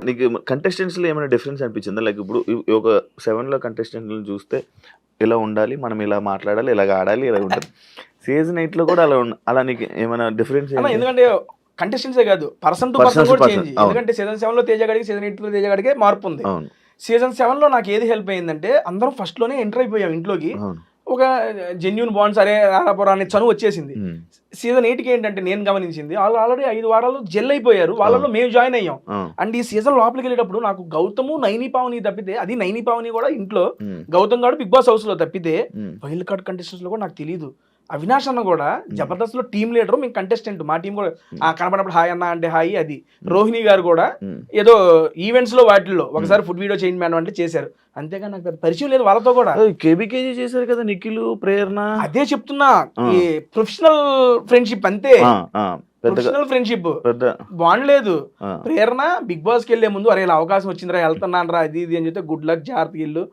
నీకు కంటెస్టెంట్స్‌లో ఏమైనా డిఫరెన్స్ అనిపించిందా? లైక్ ఇప్పుడు ఒక 7లో కంటెస్టెంట్‌లని చూస్తే ఇలా ఉండాలి, మనం ఇలా మాట్లాడాలి, ఇలాగ ఆడాలి, ఇలా ఉంటది. సీజన్ 8లో కూడా అలా నీకు ఏమైనా డిఫరెన్స్ అన్న ఏంటి? ఎందుకంటే కంటెస్టెంట్సే కాదు, person to person persons to కూడా పర్సన్. చేంజ్. అవును. ఎందుకంటే సీజన్ 7లో తేజ గాడికి, సీజన్ 8లో తేజ గాడికే మార్పు ఉంది. అవును. సీజన్ 7లో నాకు ఏది హెల్ప్ అయిందంటే అందరం ఫస్ట్‌లోనే ఎంటర్ అయిపోయాం ఇంట్లోకి. అవును. ఒక జెన్యూన్ బాండ్స్ అరే రారాపురా అనే చనువు వచ్చేసింది. హ్మ్. సీజన్ 8కి ఏంటంటే నేను గమనించింది వాళ్ళు ఆల్రెడీ 5 వారాలు జెల్ అయిపోయారు. వాళ్ళలో మేము జాయిన్ అయ్యాం. అండ్ ఈ సీజన్ లోపలికి వెళ్ళేటప్పుడు నాకు గౌతము, నైని పావని తప్పితే, అది నైని పావని కూడా ఇంట్లో, గౌతమ్ గాడు బిగ్ బాస్ హౌస్‌లో తప్పితే వైల్డ్ కార్డ్ కంటెస్టెంట్స్‌లో కూడా నాకు తెలీదు. అవినాష్ అన్న కూడా జబర్దస్త్లో టీమ్ లీడర్, మేము కంటెస్టెంట్, మా టీం కూడా కనపడినప్పుడు హాయ్ అన్న అంటే హాయ్. అది రోహిణి గారు కూడా ఏదో ఈవెంట్స్ లో వాటిల్లో ఒకసారి ఫుడ్ వీడియో చేయండి మేడం అంటే చేశారు. అంతేగా నాకు పెద్ద పరిచయం లేదు వాళ్ళతో కూడా. కేబీకేజీ చేశారు కదా నిఖిల్, ప్రేరణ. అదే చెప్తున్నా, ఈ ప్రొఫెషనల్ ఫ్రెండ్షిప్ అంతే. ప్రొఫెషనల్ ఫ్రెండ్షిప్ బాగుండలేదు. ప్రేరణ బిగ్ బాస్ కి వెళ్లే ముందు అరే ఇలా అవకాశం వచ్చిందిరా, వెళ్తున్నాను రా, అది ఇది అని చెప్తే గుడ్ లక్, జాగ్రత్త ఇల్లు.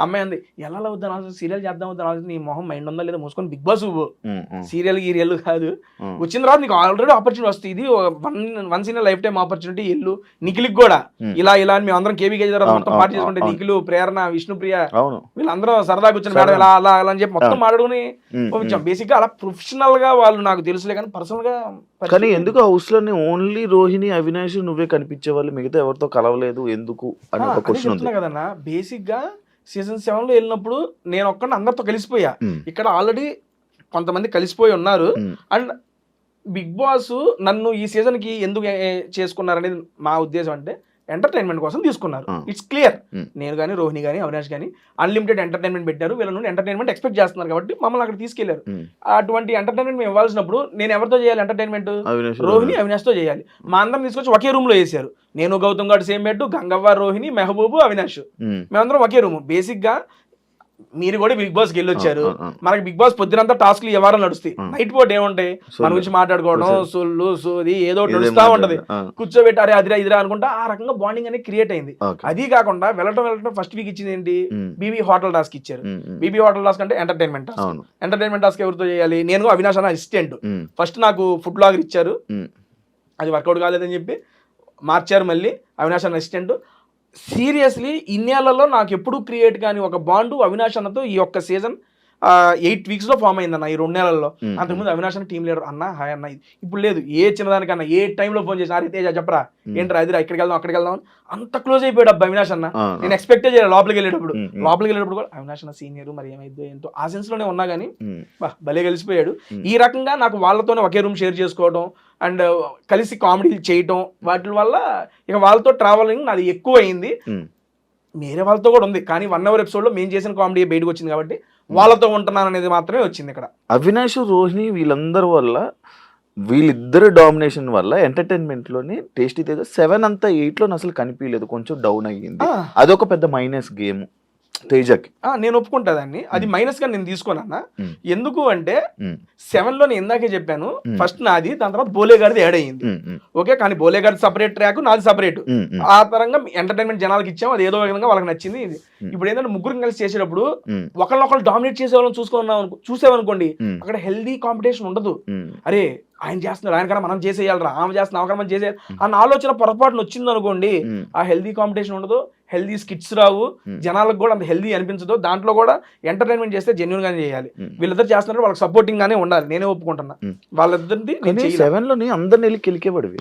అమ్మాయి అంది ఎలా అవుతాను అసలు, సీరియల్ చేద్దాం అవుతాను, నీ మొహం మైండ్ ఉందా లేదా మూసుకొని బిగ్ బాస్ సీరియల్ గీరియల్ కాదు. వచ్చిన తర్వాత నీకు ఆల్రెడీ ఆపర్చునిటీ వస్తుంది. ఇది once in life time opportunity. ఇల్లు నిఖిల్కి కూడా ఇలా ఇలా అని మేము అందరం కేబీకే మొత్తం పార్టీ చేసుకుంటే నిఖిల్, ప్రేరణ, విష్ణుప్రియ వీళ్ళందరూ సరదాగా వచ్చిన మేడం ఇలా అలా అలా అని చెప్పి మొత్తం మాట్లాడుకుని పంపించాం. బేసిక్ గా అలా ప్రొఫెషనల్ గా వాళ్ళు నాకు తెలుసులే కానీ పర్సనల్ గా. కానీ ఎందుకు హౌస్ లోనే ఓన్లీ రోహిణి, అవినాష్ నువ్వే కనిపించే వాళ్ళు, మిగతా ఎవరితో కలవలేదు ఎందుకు అని ఒక క్వశ్చన్ ఉంది కదన్నా. బేసిక్ గా సీజన్ 7లో వెళ్ళినప్పుడు నేను ఒక్కడిని అందరితో కలిసిపోయా. ఇక్కడ ఆల్రెడీ కొంతమంది కలిసిపోయి ఉన్నారు. అండ్ బిగ్ బాస్ నన్ను ఈ సీజన్ కి ఎందుకు చేసుకున్నారనేది మా ఉద్దేశం అంటే ఎంటర్టైన్మెంట్ కోసం తీసుకున్నారు. It's clear. నేను కానీ, రోహిణి కానీ, అవినాష్ కానీ అన్లిమిటెడ్ ఎంటర్టైన్మెంట్ పెట్టారు. వీళ్ళ నుండి ఎంటర్టైన్మెంట్ ఎక్స్పెక్ట్ చేస్తున్నారు కాబట్టి మమ్మల్ని అక్కడ తీసుకెళ్లారు. అటువంటి ఎంటర్టైన్మెంట్ మేము ఇవ్వాల్సినప్పుడు నేను ఎవరితో చేయాలి ఎంటర్టైన్మెంట్? రోహిణి, అవినాష్ తో చేయాలి. మా అందరం తీసుకొచ్చి ఒకే రూమ్ లో వేసారు. నేను, గౌతమ్ గారు సేమ్ బెడ్, గంగవ్వ, రోహిణి, మెహబూబు, అవినాష్ మేమందరం ఒకే రూమ్. బేసిక్ గా మీరు కూడా బిగ్ బాస్కి వెళ్ళొచ్చారు. మనకి బిగ్ బాస్ పొద్దునంతా టాస్క్లు ఏ వారం నడుస్తాయి. నైట్ పూట ఏముంటాయి, మన గురించి మాట్లాడుకోవడం, సొల్లు సోది ఏదో నడుస్తా ఉంటది. కూర్చోబెట్టారే అదిరా ఇదిరా అనుకుంటా ఆ రకంగా బాండింగ్ అనేది క్రియేట్ అయింది. అది కాకుండా వెళ్ళటం ఫస్ట్ వీక్ ఇచ్చింది ఏంటి, బీబీ హోటల్ టాస్క్ ఇచ్చారు. బీబీ హోటల్ టాస్క్ అంటే ఎంటర్టైన్మెంట్ టాస్క్. ఎంటర్టైన్మెంట్ టాస్క్ ఎవరితో చేయాలి? నేను, అవినాష్ అన్న అసిస్టెంట్. ఫస్ట్ నాకు ఫుడ్ బ్లాగర్ ఇచ్చారు, అది వర్కౌట్ కాలేదని చెప్పి మార్చారు. మళ్ళీ అవినాష్ అన్న అసిస్టెంట్. సీరియస్లీ ఇన్నేళ్లలో నాకు ఎప్పుడు క్రియేట్ కానీ ఒక బాండు అవినాష్ అన్నతో ఈ ఒక్క సీజన్ 8 weeks లో ఫామ్ అయిందన్న, ఈ 2 నెలల్లో. అంతకుముందు అవినాష్ అన్న టీం లీడర్, అన్న హాయ్ అన్న. ఇప్పుడు లేదు. ఏ చిన్నదానికన్నా ఏ టైంలో ఫోన్ చేసి అరే తేజ చెప్పరా, ఏంట్రా అదిరా, ఇక్కడికి వెళ్దాం అక్కడికి వెళ్దాం, అంత క్లోజ్ అయిపోయాడు అబ్బా అవినాష్ అన్న. నేను ఎక్స్పెక్టే చేయాలి లోపలికి వెళ్ళేటప్పుడు కూడా అవినాష్ అన్న సీనియర్, మరి ఏమైందో ఏంటో ఆ సెన్స్ లోనే ఉన్నా కానీ భలే కలిసిపోయాడు. ఈ రకంగా నాకు వాళ్ళతోనే ఒకే రూమ్ షేర్ చేసుకోవడం అండ్ కలిసి కామెడీలు చేయటం, వాటి వల్ల ఇక వాళ్ళతో ట్రావెలింగ్ నాది ఎక్కువ అయింది. వేరే వాళ్ళతో కూడా ఉంది కానీ 1 hour ఎపిసోడ్ లో మేము చేసిన కామెడీ బయటకు వచ్చింది కాబట్టి వాళ్ళతో ఉంటున్నాను అనేది మాత్రమే వచ్చింది ఇక్కడ. అవినాష్, రోహిణి వీళ్ళందరి వల్ల, వీళ్ళిద్దరు డామినేషన్ వల్ల ఎంటర్టైన్మెంట్ లోని టేస్టీ తేజ 7 అంతా 8లో అసలు కనిపించలేదు, కొంచెం డౌన్ అయ్యింది. అదొక పెద్ద మైనస్ గేమ్ తేజకి. నేను ఒప్పుకుంటా దాన్ని, అది మైనస్ గా నేను తీసుకోనన్నా. ఎందుకు అంటే 7లో నేను ఇందాకే చెప్పాను, ఫస్ట్ నాది, దాని తర్వాత బోలే గారిది యాడ్ అయ్యింది. ఓకే, కానీ బోలే గారి సపరేట్ ట్రాక్, నాది సపరేట్. ఆ పరంగా ఎంటర్టైన్మెంట్ జనాలకి ఇచ్చాము, అది ఏదో విధంగా వాళ్ళకి నచ్చింది. ఇప్పుడు ఏంటంటే ముగ్గురు కలిసి చేసేటప్పుడు ఒకళ్ళొకళ్ళు డామినేట్ చేసే వాళ్ళని చూసేవనుకోండి, అక్కడ హెల్దీ కాంపిటీషన్ ఉండదు. అరే ఆయన చేస్తున్నారు, ఆయన కన్నా మనం చేసేయాలరా, ఆమె చేస్తున్నా ఆమె మనం చేసేయాలి అన్న ఆలోచన పొరపాటున వచ్చింది అనుకోండి, ఆ హెల్దీ కాంపిటీషన్ ఉండదు, హెల్దీ స్కిట్స్ రావు, జనాలకు కూడా అంత హెల్దీ అనిపించదు. దాంట్లో కూడా ఎంటర్టైన్మెంట్ చేస్తే జెన్యూన్ గానే చేయాలి. వీళ్ళిద్దరు చేస్తున్నారు, వాళ్ళకి సపోర్టింగ్ గానే ఉండాలి. నేనే ఒప్పుకుంటున్నా. వాళ్ళిద్దరిది 7లోని అందరిని వెళ్ళి కెలికేవాడివి,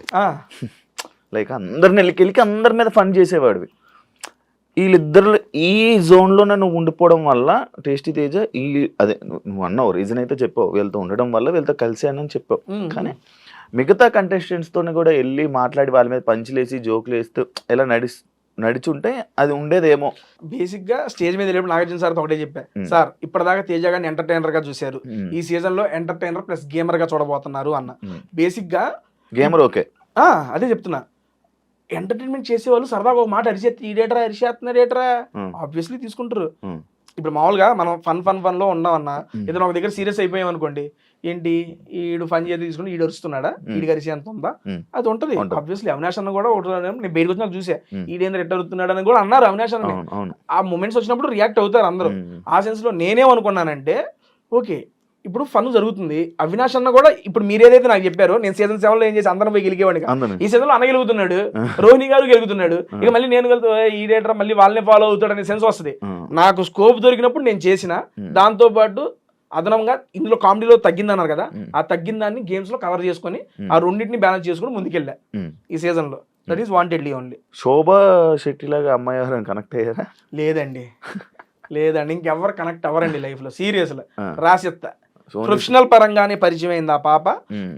లైక్ అందరిని వెళ్ళి కెలికి అందరి మీద ఫన్ చేసేవాడివి. వీళ్ళిద్దరు ఈ జోన్లోనే నువ్వు ఉండిపోవడం వల్ల టేస్టీ తేజ అదే నువ్వు అన్నావు రీజన్ అయితే చెప్పావు, వీళ్ళతో ఉండడం వల్ల వీళ్ళతో కలిసానని చెప్పావు. కానీ మిగతా కంటెస్టెంట్స్తో కూడా వెళ్ళి మాట్లాడి వాళ్ళ మీద పంచులేసి జోకులు వేస్తూ ఇలా నడిచుంటే అది ఉండేదేమో. బేసిక్ గా స్టేజ్ మీద వెళ్ళినప్పుడు నాగార్జున సార్ ఒకటే చెప్పా, సార్ ఇప్పటిదాకా తేజ గారిని ఎంటర్టైనర్ గా చూశారు, ఈ సీజన్ లో ఎంటర్టైనర్ ప్లస్ గేమర్ గా చూడబోతున్నారు అన్న. బేసిక్ గా గేమర్ ఓకే, అదే చెప్తున్నా. ఎంటర్టైన్మెంట్ చేసేవాళ్ళు సరదాగా ఒక మాట అరిచేస్తున్నారేట్రా ఆబ్వియస్లీ తీసుకుంటారు. ఇప్పుడు మామూలుగా మనం ఫన్ లో ఉన్నామన్నా, ఏదైనా ఒక దగ్గర సీరియస్ అయిపోయాం అనుకోండి, ఏంటి ఈడు ఫన్ చేసి తీసుకుని ఈడు అరుస్తున్నాడా, ఈడికి అరిసి ఎంత ఉందా, అది ఉంటది. ఆబ్వియస్లీ అవినాష్ అన్న కూడా నేను బయటకు వచ్చినా చూసా, ఈడేంద్ర ఎట్ట అరుస్తున్నాడు అని కూడా అన్నారు అవినాష్ అన్న. ఆ మూమెంట్స్ వచ్చినప్పుడు రియాక్ట్ అవుతారు అందరూ. ఆ సెన్స్ లో నేనేమనుకున్నానంటే ఓకే ఇప్పుడు ఫన్ జరుగుతుంది. అవినాష్ అన్న కూడా ఇప్పుడు మీరు ఏదైతే నాకు చెప్పారో నేను సీజన్ 7 లో ఏం చేసి అందరం పోయి గెలికేవాడిని. ఈ సీజన్ లో అన్న గెలుగుతున్నాడు, రోహిణి గారు గెలుగుతున్నాడు, ఇక మళ్ళీ నేను వెళ్తా ఈ డేటర్ మళ్ళీ వాళ్ళని ఫాలో అవుతాడు అనే సెన్స్ వస్తుంది. నాకు స్కోప్ దొరికినప్పుడు నేను చేసిన, దాంతో పాటు అదనంగా ఇందులో కామెడీలో తగ్గింది అన్నారు కదా, ఆ తగ్గిన దాన్ని గేమ్స్ లో కవర్ చేసుకొని ఆ రెండింటిని బ్యాలెన్స్ చేసుకుని ముందుకెళ్ళా ఈ సీజన్ లో. That is wantedly only. Shobha Shetty లాగా అమ్మాయి ఎవరైనా కనెక్ట్ అయ్యారా? లేదండి, లేదండి, ఇంకెవరు కనెక్ట్ అవ్వరండి లైఫ్ లో. సీరియస్ లో రాసిస్తా. ప్రొఫెషనల్ పరంగానే పరిచయం అయింది ఆ పాప,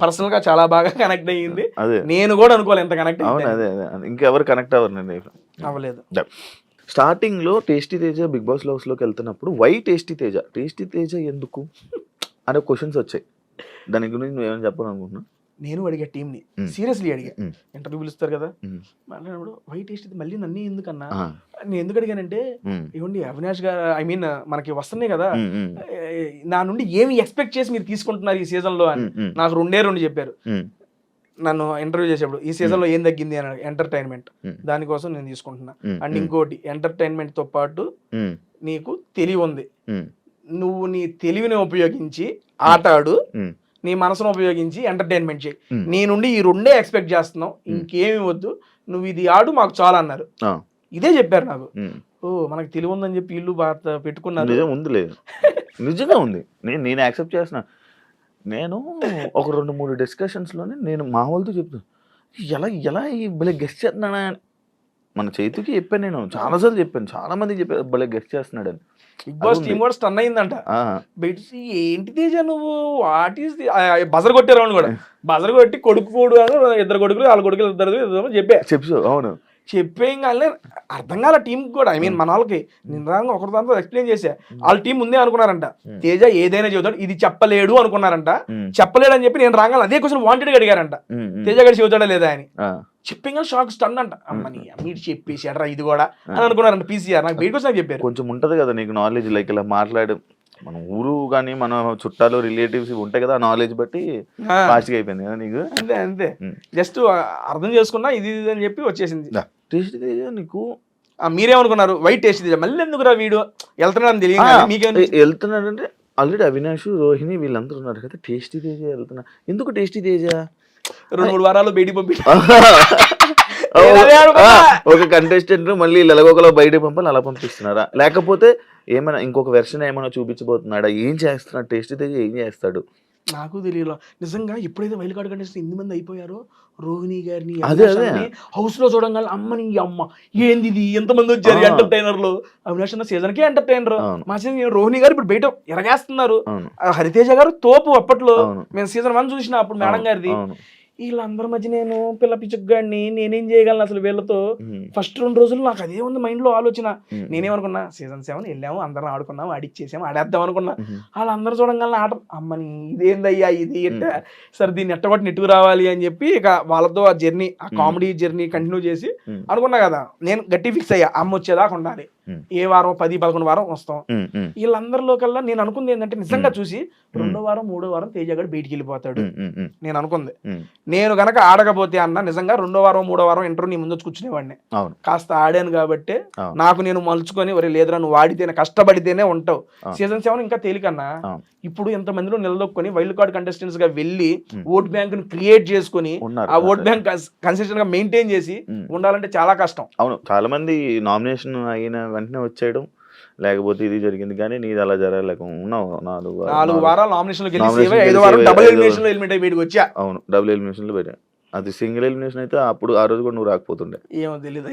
పర్సనల్ గా చాలా బాగా కనెక్ట్ అయ్యింది. నేను కూడా అనుకోవాలి ఎంత కనెక్ట్ అదే ఇంకెవరు కనెక్ట్ అవ్వరు. అవ్వలేదు. స్టార్టింగ్ లో tasty Teja Bigg Boss house లోకి వెళ్తున్నప్పుడు వై టేస్టీ తేజ ఎందుకు అనే క్వశ్చన్స్ వచ్చాయి. దాని గురించి నువ్వేమైనా చెప్పాలనుకుంటున్నా? నేను అడిగా టీమ్ ని, సీరియస్లీ అడిగా. ఇంటర్వ్యూ పిలుస్తారు కదా, మాట్లాడినప్పుడు వై టేస్ట్ మళ్ళీ నన్ను ఎందుకన్నా, నేను ఎందుకు అడిగానంటే ఇవ్వండి అవినాష్ గారు ఐ మీన్ మనకి వస్తున్నాయి కదా, నా నుండి ఏమి ఎక్స్పెక్ట్ చేసి మీరు తీసుకుంటున్నారు ఈ సీజన్ లో అని నాకు రెండు చెప్పారు నన్ను ఇంటర్వ్యూ చేసేప్పుడు. ఈ సీజన్ లో ఏం తగ్గింది అని, ఎంటర్టైన్మెంట్, దానికోసం నేను తీసుకుంటున్నా. అండ్ ఇంకోటి, ఎంటర్టైన్మెంట్ తో పాటు నీకు తెలివి ఉంది, నువ్వు నీ తెలివిని ఉపయోగించి ఆట ఆడు, నీ మనసును ఉపయోగించి ఎంటర్టైన్మెంట్ చేయి, నీ నుండి ఈ రెండే ఎక్స్పెక్ట్ చేస్తున్నావు, ఇంకేమి వద్దు, నువ్వు ఇది ఆడు మాకు చాలా అన్నారు. ఇదే చెప్పారు నాకు. ఓ మనకు తెలివి ఉందని చెప్పి ఇల్లు పెట్టుకున్నారు. నిజంగా ఉంది, నేను యాక్సెప్ట్ చేస్తున్నా. నేను ఒక 2-3 డిస్కషన్స్లోనే నేను మా వాళ్ళతో చెప్తాను, ఎలా ఈ భలే గెస్ట్ చేస్తున్నానా. మన చేతికి చెప్పాను, నేను చాలాసార్లు చెప్పాను, చాలా మందికి చెప్పాను భలే గెస్ట్ చేస్తున్నాడు అని. బిగ్ బాస్ టీమ్ కూడా స్టన్ అయిందంట. ఏంటి తేజ నువ్వు వాట్ ఈస్ బజర్ కొట్టారు కూడా, బజర్ కొట్టి కొడుకు 2 కొడుకులు 4 కొడుకులు 2 చెప్పు. అవును, చెప్పేం కానీ అర్థం కాల టీం కూడా. ఐ మీన్ మన వాళ్ళకి నేను ఒకరి దాంతో ఎక్స్ప్లెయిన్ చేసా, వాళ్ళ టీం ముందే అనుకున్నారంట తేజ ఏదైనా చెబుతాడు, ఇది చెప్పలేడు అనుకున్నారంట. చెప్పలేడు అని చెప్పి నేను రాగాలి అదే క్వశ్చన్ వాంటెడ్ అడిగారంట, తేజ గడి చెబుతాడా లేదా అని. చెప్పిన షాక్ స్టన్ అంట, అమ్మని మీరు చెప్పేసి అడ్రా ఇది కూడా అని అనుకున్నారంట పీసీఆర్. నాకు బయటకు వచ్చి చెప్పారు. కొంచెం ఉంటది కదా నీకు నాలెడ్జ్, లైక్ ఇలా మాట్లాడు, మన ఊరు కానీ మన చుట్టాలు రిలేటివ్స్ ఉంటాయి కదా, ఆ నాలెడ్జ్ బట్టి ఫాస్ట్గా అయిపోయింది కదా నీకు. అంతే జస్ట్ అర్థం చేసుకున్నా ఇది అని చెప్పి వచ్చేసింది. టేస్ట్ తేజ నీకు మీరేమనుకున్నారు వై టేస్ట్ తేజ మళ్ళీ ఎందుకురా వీడు వెళ్తున్నాడని తెలియదు మీకేం వెళ్తున్నాడంటే ఆల్రెడీ అవినాష్ రోహిణి వీళ్ళందరూ ఉన్నారు కదా, టేస్టీ తేజ వెళ్తున్నా ఎందుకు టేస్టీ తేజ 2-3 వారాలు బయటికి పంపి ఒక కంటెస్టెంట్ మళ్ళీ ఎలాగోకలా బయటకు పంపాలి, అలా పంపిస్తున్నారా? లేకపోతే ఏమైనా ఇంకొక వెర్షన్ ఏమైనా చూపించబోతున్నాడా? ఏం చేస్తున్నాడు టేస్టీ తేజ, ఏం చేస్తాడు నాకు తెలియదు నిజంగా. ఎప్పుడైతే వైల్డ్ కార్డ్ కంటెస్టెంట్ 8 మంది అయిపోయారో, రోహిణి గారిని హౌస్ లో చూడంగానే అమ్మని అమ్మ ఏంది ఇది ఎంతమంది వచ్చారు ఎంటర్టైనర్లు. అవినాష్ అన్న సీజన్ కే ఎంటర్టైనర్, మా సీజన్ రోహిణి గారు ఇప్పుడు బయట ఎరగేస్తున్నారు. హరితేజ గారు తోపు అప్పట్లో, మేము సీజన్ 1 చూసిన అప్పుడు మేడం గారిది. వీళ్ళందరి మధ్య నేను పిల్ల పిచ్చుగాడిని, నేనేం చేయగలను అసలు వీళ్ళతో? ఫస్ట్ 2 రోజులు నాకు అదే ఉంది మైండ్ లో ఆలోచన. నేనేమనుకున్నా సీజన్ 7 వెళ్ళాము, అందరం ఆడుకున్నాము, ఆడిచ్చేసాము, ఆడేద్దాం అనుకున్నా. వాళ్ళందరూ చూడంగానే ఆట అమ్మని ఇదేందయ్యా ఇది ఎట్ట, సరే దీన్ని ఎట్టగొట్టి నెట్టుకు రావాలి అని చెప్పి ఇక వాళ్ళతో ఆ జర్నీ, ఆ కామెడీ జర్నీ కంటిన్యూ చేసి అనుకున్నా కదా. నేను గట్టి ఫిక్స్ అయ్యా, అమ్మ వచ్చేదాకా ఉండాలి, ఏ వారం 10-11 వారం వస్తాం. వీళ్ళందరిలో కల్లా నేను అనుకుంది ఏంటంటే నిజంగా చూసి 2వ వారం 3వ వారం తేజగాడు బయటికి వెళ్ళిపోతాడు నేను అనుకుంది. నేను గనక ఆడకపోతే అన్న నిజంగా 2వ వారం 3వ వారం ఇంటర్వ్యూ నీ ముందు కూర్చునేవాడిని. కాస్త ఆడాను కాబట్టి నాకు నేను మలుచుకొని ఒరే లేదురా నువ్వు ఆడితేనే కష్టపడితేనే ఉంటావు. సీజన్ 7 ఇంకా తేలికన్నా. ఇప్పుడు ఎంతమందిలో నిలదొక్కుని వైల్డ్ కార్డ్ కంటెస్టెంట్స్ గా వెళ్ళి ఓట్ బ్యాంక్ ను క్రియేట్ చేసుకుని ఆ ఓట్ బ్యాంక్ కన్సిస్టెంట్ గా మెయింటైన్ చేసి ఉండాలంటే చాలా కష్టం. అవును, చాలా మంది నామినేషన్ అయిన వెంటనే వచ్చేయడం, లేకపోతే ఇది జరిగింది, కానీ నీది అలా జరగలేక ఉన్నావు 4 వారాలు నామినేషన్ లో గెలిచి 5వ వారం డబుల్ ఎలిమినేషన్ లో ఎలిమినేట్ అయ్యి బయటకు వచ్చా. అవును, డబుల్ ఎలిమినేషన్ లో బయట. అది సింగిల్ ఎలిమినేషన్ అయితే అప్పుడు ఆ రోజు కూడా నువ్వు రాకపోతుండే. ఏమో తెలియదు.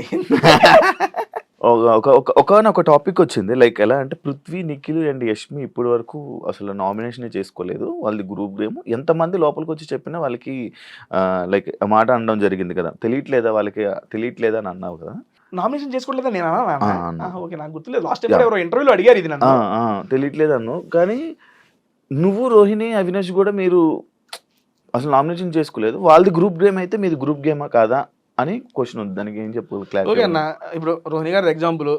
ఒక టాపిక్ వచ్చింది, లైక్ ఎలా అంటే పృథ్వీ, నిఖిల్ అండ్ యష్మి ఇప్పటి వరకు అసలు నామినేషన్ చేసుకోలేదు, వాళ్ళది గ్రూప్ గేమ్. ఎంతమంది లోపలికి వచ్చి చెప్పినా వాళ్ళకి లైక్ మాట అనడం జరిగింది కదా, తెలియట్లేదా అని అన్నావు కదా. నామినేషన్ చేసుకోవట్లేదా నేను ఓకే, నాకు గుర్తులేదు. లాస్ట్ టైం ఎవరో ఇంటర్వ్యూలో అడిగారు ఇది నన్ను. తెలియట్లేదు అన్నావు, కానీ నువ్వు రోహిణి అవినాష్ కూడా మీరు అసలు నామినేషన్ చేసుకోలేదు, వాళ్ళది గ్రూప్ గేమ్ అయితే మీది గ్రూప్ గేమా కాదా అని క్వశ్చన్ ఉంది. దానికి ఏం చెప్పు? ఓకే అన్న, ఇప్పుడు రోహిణి గారి ఎగ్జాంపుల్,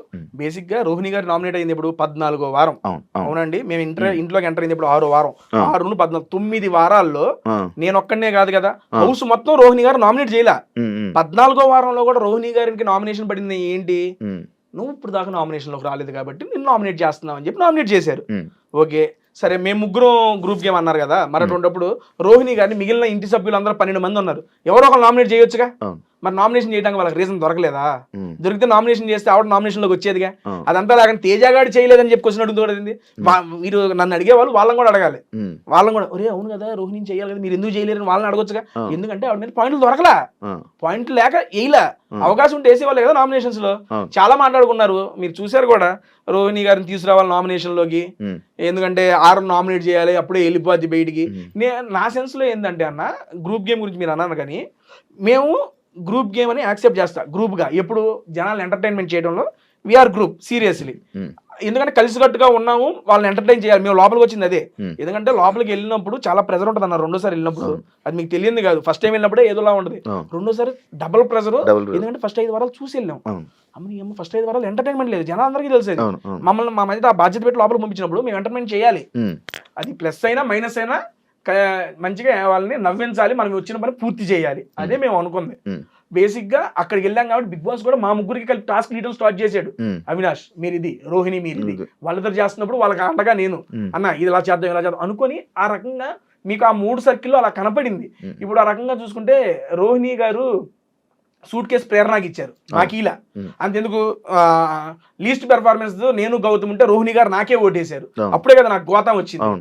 బేసిక్ గా రోహిణి గారు నామినేట్ అయింది ఇప్పుడు 14వ వారం. అవునండి, మేము ఇంట్లోకి ఎంటర్ అయింది ఇప్పుడు 6వ వారం. 6 నుండి 14, 9 వారాల్లో నేను ఒక్కడనే కాదు కదా, హౌస్ మొత్తం రోహిణి గారు నామినేట్ చేయలే. 14వ వారంలో కూడా రోహిణి గారికి నామినేషన్ పడింది. ఏంటి, నువ్వు ఇప్పుడు దాకా నామినేషన్ లోకి రాలేదు కాబట్టి నేను నామినేట్ చేస్తున్నావు అని చెప్పి నామినేట్ చేశారు. ఓకే, సరే మేము ముగ్గురు గ్రూప్ గేమ్ అన్నారు కదా మరి అటువంటిప్పుడు రోహిణి గారిని మిగిలిన ఇంటి సభ్యులందరూ 12 మంది ఉన్నారు, ఎవరో ఒకరు నామినేట్ చేయొచ్చుగా. మరి నామినేషన్ చేయడానికి వాళ్ళకి రీజన్ దొరకలేదా? దొరికితే నామినేషన్ చేస్తే ఆవిడ నామినేషన్ లోకి వచ్చేదిగా. అదంతా లేకుండా తేజగాడు చేయలేదని చెప్పి క్వశ్చన్ అడుగుతుంది. మీరు నన్ను అడిగే వాళ్ళు వాళ్ళని కూడా అడగాలి, వాళ్ళని కూడా ఒరే అవును కదా రోహిణి చేయాలి కదా మీరు ఎందుకు చేయలేరని వాళ్ళని అడగొచ్చుగా. ఎందుకంటే ఆవిడ మీద పాయింట్లు దొరకలా, పాయింట్లు లేక వేయలా, అవకాశం ఉంటే వేసేవాళ్ళు కదా నామినేషన్స్ లో. చాలా మాట్లాడుకున్నారు, మీరు చూసారు కూడా రోహిణి గారిని తీసుకురావాలి నామినేషన్ లోకి, ఎందుకంటే 6 నామినేట్ చేయాలి అప్పుడే వెళ్ళిపోద్ది బయటికి. నా సెన్స్ లో ఏంటంటే అన్న గ్రూప్ గేమ్ గురించి మీరు అన్నారు కానీ మేము గ్రూప్ గేమ్ అని యాక్సెప్ట్ చేస్తా గ్రూప్ గా, ఎప్పుడు జనాలు ఎంటర్టైన్మెంట్ చేయడంలో వీఆర్ గ్రూప్ సీరియస్లీ. ఎందుకంటే కలిసికట్టుగా ఉన్నాము, వాళ్ళని ఎంటర్టైన్ చేయాలి, మేము లోపలికి వచ్చింది అదే. ఎందుకంటే లోపలికి వెళ్ళినప్పుడు చాలా ప్రెజర్ ఉంటుంది అన్న, రెండోసారి వెళ్ళినప్పుడు అది మీకు తెలియదు కాదు, ఫస్ట్ టైం వెళ్ళినప్పుడే ఏదోలా ఉంటుంది, రెండోసారి డబుల్ ప్రెజర్. ఎందుకంటే ఫస్ట్ 5 వారాలు చూసి వెళ్ళాం, అమ్మ ఫస్ట్ 5 వారాలు ఎంటర్టైన్మెంట్ లేదు, జనాలందరికీ తెలిసేది. మమ్మల్ని మా మధ్య ఆ బాధ్యత పెట్టి లోపలికి పంపించినప్పుడు మేము ఎంటర్టైన్మెంట్ చేయాలి, అది ప్లస్ అయినా మైనస్ అయినా మంచిగా వాళ్ళని నవ్వించాలి, మనం వచ్చిన పని పూర్తి చేయాలి, అదే మేము అనుకుంది. బేసిక్ గా అక్కడికి వెళ్ళాం కాబట్టి బిగ్ బాస్ కూడా మా ముగ్గురికి కలిపి టాస్క్ లీడర్ స్టార్ట్ చేశాడు. అవినాష్ మీరు ఇది, రోహిణి మీరు ఇది, వాళ్ళిద్దరు చేస్తున్నప్పుడు వాళ్ళకి అండగా నేను అన్న ఇది ఇలా చేద్దాం అనుకొని ఆ రకంగా మీకు ఆ 3 సర్కిల్లో అలా కనపడింది. ఇప్పుడు ఆ రకంగా చూసుకుంటే రోహిణి గారు సూట్ కేసు ప్రేరణకి ఇచ్చారు, నాకు ఇలా అంతెందుకు లీస్ట్ పెర్ఫార్మెన్స్ నేను గౌతమ్ ఉంటే రోహిణి గారు నాకే ఓటేశారు, అప్పుడే కదా నాకు గోతం వచ్చింది.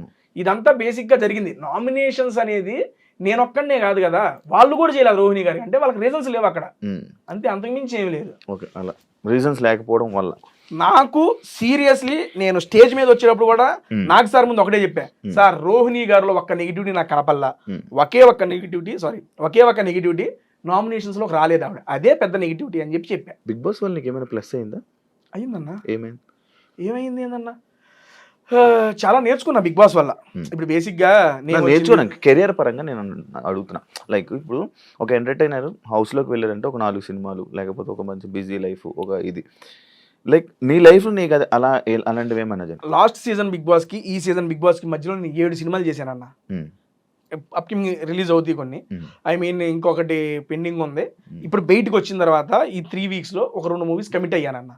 ఇదంతా బేసిక్ గా జరిగింది. నామినేషన్స్ అనేది నేను ఒక్కడనే కాదు కదా, వాళ్ళు కూడా చేయలేదు రోహిణి గారికి, అంటే వాళ్ళకి రీజన్స్ లేవు అక్కడ, అంతే, అంతకుమించి ఏమి లేదు. అలా రీజన్స్ లేకపోవడం వల్ల నాకు సీరియస్లీ నేను స్టేజ్ మీద వచ్చేటప్పుడు కూడా నాకు సార్ ముందు ఒకటే చెప్పా, సార్ రోహిణి గారిలో ఒక్క నెగిటివిటీ నాకు కనపల్లా, ఒకే ఒక్క నెగిటివిటీ నామినేషన్స్ లోకి రాలేదు ఆవిడ, అదే పెద్ద నెగిటివిటీ అని చెప్పా. బిగ్ బాస్ వల్ల నీకు ఏమైనా ప్లస్ అయిందా? అయిందన్నా. ఏమైంది ఏందన్నా, చాలా నేర్చుకున్నా బిగ్ బాస్ వల్ల. ఇప్పుడు బేసిక్ గా నేను నేర్చుకున్నాను కెరియర్ పరంగా నేను అడుగుతున్నా. లైక్ ఇప్పుడు ఒక ఎంటర్టైనర్ హౌస్ లోకి వెళ్ళారంటే ఒక 4 సినిమాలు, లేకపోతే ఒక మంచి బిజీ లైఫ్, ఒక ఇది లైక్ నీ లైఫ్ లో నీకు అలా అలాంటివి ఏమన్నా లాస్ట్ సీజన్ బిగ్ బాస్ కి ఈ సీజన్ బిగ్ బాస్ కి మధ్యలో నేను 7 సినిమాలు చేశానన్న, అప్కమింగ్ రిలీజ్ అవుతాయి కొన్ని, ఐ మీన్ ఇంకొకటి పెండింగ్ ఉంది. ఇప్పుడు బయటకు వచ్చిన తర్వాత ఈ 3 వీక్స్ లో ఒక 2 మూవీస్ కమిట్ అయ్యానన్న.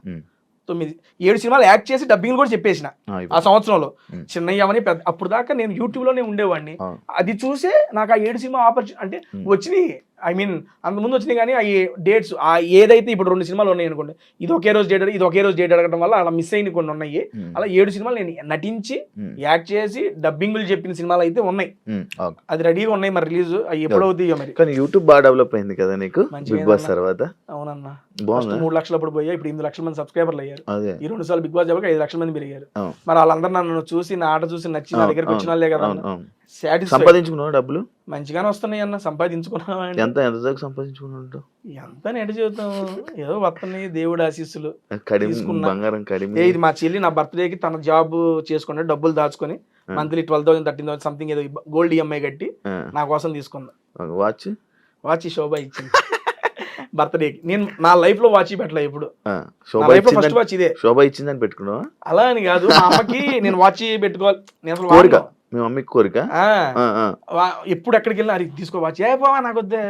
7 సినిమాలు యాక్ట్ చేసి డబ్బింగ్ కూడా చెప్పేసిన ఆ సంవత్సరంలో. చిన్నయ్యమని పెద్ద అప్పుడు దాకా నేను యూట్యూబ్ లోనే ఉండేవాడిని, అది చూసే నాకు ఆ 7 సినిమా ఆపర్చునిటీ అంటే వచ్చినాయి. ఐ మీన్ అంతకుముందు వచ్చినాయి కానీ ఆ డేట్స్ ఏదైతే ఇప్పుడు 2 సినిమాలు ఉన్నాయి అనుకోండి, ఇది ఒకే రోజు డేట్ అడగడం వల్ల అలా మిస్ అయిన కొన్ని ఉన్నాయి. అలా 7 సినిమాలు నేను నటించి యాక్ట్ చేసి డబ్బింగ్లు చెప్పిన సినిమాలు అయితే ఉన్నాయి, అది రెడీగా ఉన్నాయి, మరి రిలీజ్ ఎప్పుడవుతాయో మరి. కానీ యూట్యూబ్ బాగా డెవలప్ అయింది కదా నీకు బిగ్ బాస్ తర్వాత? అవునన్నా, 3 లక్షలు అప్పుడు పోయా, ఇప్పుడు 8 లక్షల మంది సబ్స్క్రైబర్లు అయ్యారు. ఈ 2 సార్లు బిగ్ బాస్ చెప్పక 5 లక్షల మంది పెరిగారు. మరి వాళ్ళందరూ నన్ను చూసి నా ఆట చూసి నచ్చి నా దగ్గరికి వచ్చిన వాళ్ళే కదా. సంపాదించుకున్నావు డబ్బులు? మంచిగానే వస్తున్నాయి అన్న, సంపాదించుకున్నావు. ఎంత సంపాదించుకున్నావు? ఎంత నెట జీవితం ఏదో వస్తున్నాయి, దేవుడు ఆశీస్సులు. బంగారం ఇది మా చెల్లి నా బర్త్డేకి తన జాబ్ చేసుకుంటే డబ్బులు దాచుకొని మంత్లీ 12,000 13,000 సంథింగ్ ఏదో గోల్డ్ ఈఎంఐ కట్టి నా కోసం తీసుకుందా. వాచ్ శోభ ఇచ్చింది బర్త్డేకి. నేను నా లైఫ్ లో వాచ్ పెట్టలే ఇప్పుడు, ఫస్ట్ వాచ్ ఇదే. శోభ ఇచ్చిందని పెట్టుకున్నావా? అలా అని కాదు, మా అమ్మకి నేను వాచ్ పెట్టుకోవాలి, నేను అసలు మీ మమ్మీకి కోరిక. ఎప్పుడు ఎక్కడికి వెళ్ళినా అది తీసుకో వాచ్, ఏ పోవా నాకు వద్దే.